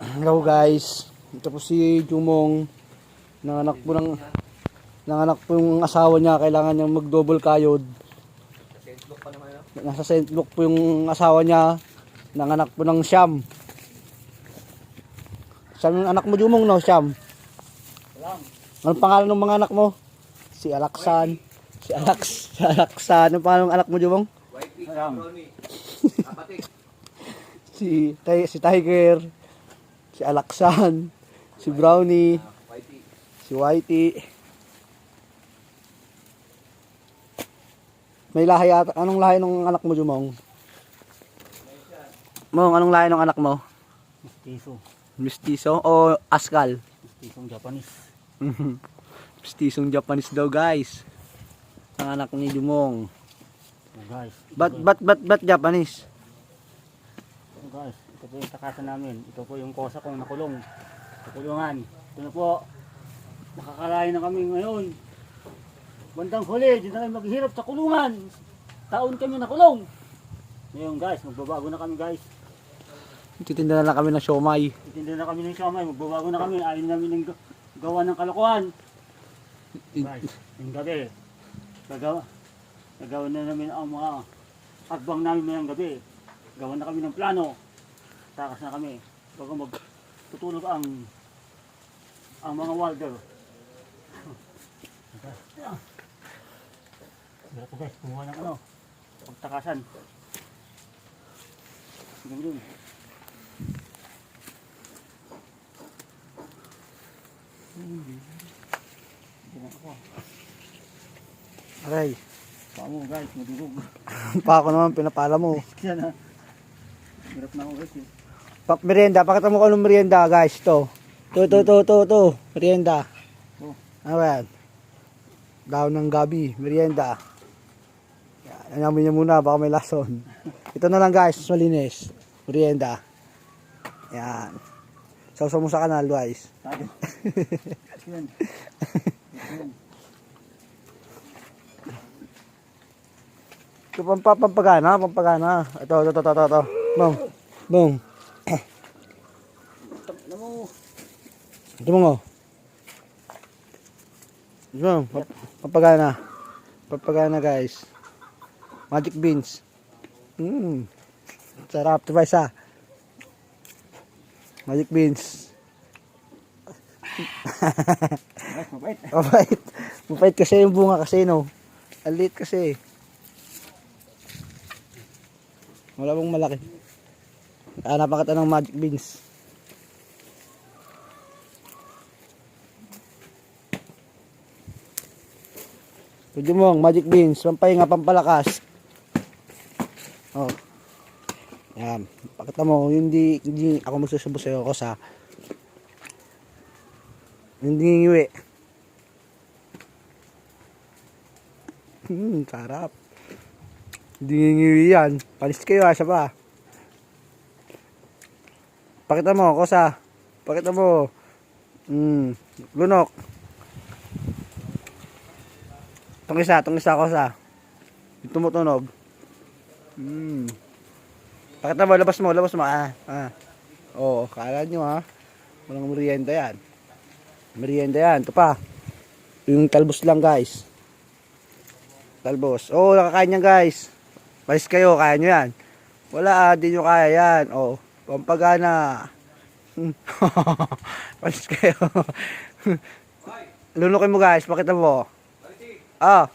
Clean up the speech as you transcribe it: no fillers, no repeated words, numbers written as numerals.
Hello guys, ito po si Jumong. Nanganak po yung asawa niya, kailangan niyang mag-double kayod. Nasa St. Luke po yung asawa niya, nanganak po ng siyam. Siyam yung anak mo, Jumong, no? Siyam. Anong pangalan ng mga anak mo? Si Alaksan. Si Alaksan. Anong pangalan ng anak mo, Jumong? si Tiger. Si Alaksan, si Brownie, si Whitey. May lahi ata. Anong lahi ng anak mo, Jumong? Mong, anong lahi ng anak mo? Mestizo. Mestizo o Askal? Mestizong Japanese. Mestizong Japanese daw, guys. Ang anak ni Jumong. Oh, guys. Ba't Japanese? Oh, guys, ito po yung takasan namin. Ito po yung kosa kong nakulong. Nakulungan. Ito na po. Nakakalain na kami ngayon. Bandang huli, di na kami maghihirap sa kulungan. Taon kami nakulong. Ngayon guys, magbabago na kami guys. Titinda na lang kami ng siomay. Titinda na kami ng siomay. Magbabago na kami. Ayaw namin ng gawa ng kalokohan. Guys, yung gabi. Gagawa na namin ang mga akbang namin mayang gabi. Gawa na kami ng plano. Takas na kami. Bago magtutulog ang mga walder. Dito po guys, kumuha ng pagtakasan. Sige. Aray. Pamo guys, madurog. Pa ako naman, pinapala mo. Kaya na. Hirap na ako guys eh. Merienda, pakita mo ko anong merienda, guys. To. Merienda. Oh. Ano ba yan? Daon ng gabi, merienda. Yan, ayamin niya muna, baka may lason. Ito na lang guys, malinis. Merienda. Yan. Sausaw mo sa kanal, guys. Tayo. Yan. Ito pampagana. Ito. Bong. Ito mo. Ito, pampagana guys. Magic beans. Sarap, ito ba isa? Magic beans. Mabait kasi yung bunga kasi, no? Ang liit kasi. Wala pong malaki. Hanapan kita ng magic beans. Pwede mo, magic beans, pampahinga, pampalakas. Oh. Yan. Pakita mo, hindi ako magsusubo sa'yo ko sa hindi ngiwi. Sarap. Hindi ngiwi yan. Panis kayo ha, siya pa. Pakita mo, kosa. Pakita mo. Lunok. Itong isa, kosa. Yung tumutunog. Pakita mo, labas mo. Oo, kala nyo ha. Walang merienda yan. Ito pa. Yung talbos lang guys. Talbos. Oo, nakakain yan guys. Palis kayo, kaya nyo yan. Wala, di nyo kaya yan. Oo, pampagana. Palis kayo. Lunukin mo guys, pakita mo. Ah.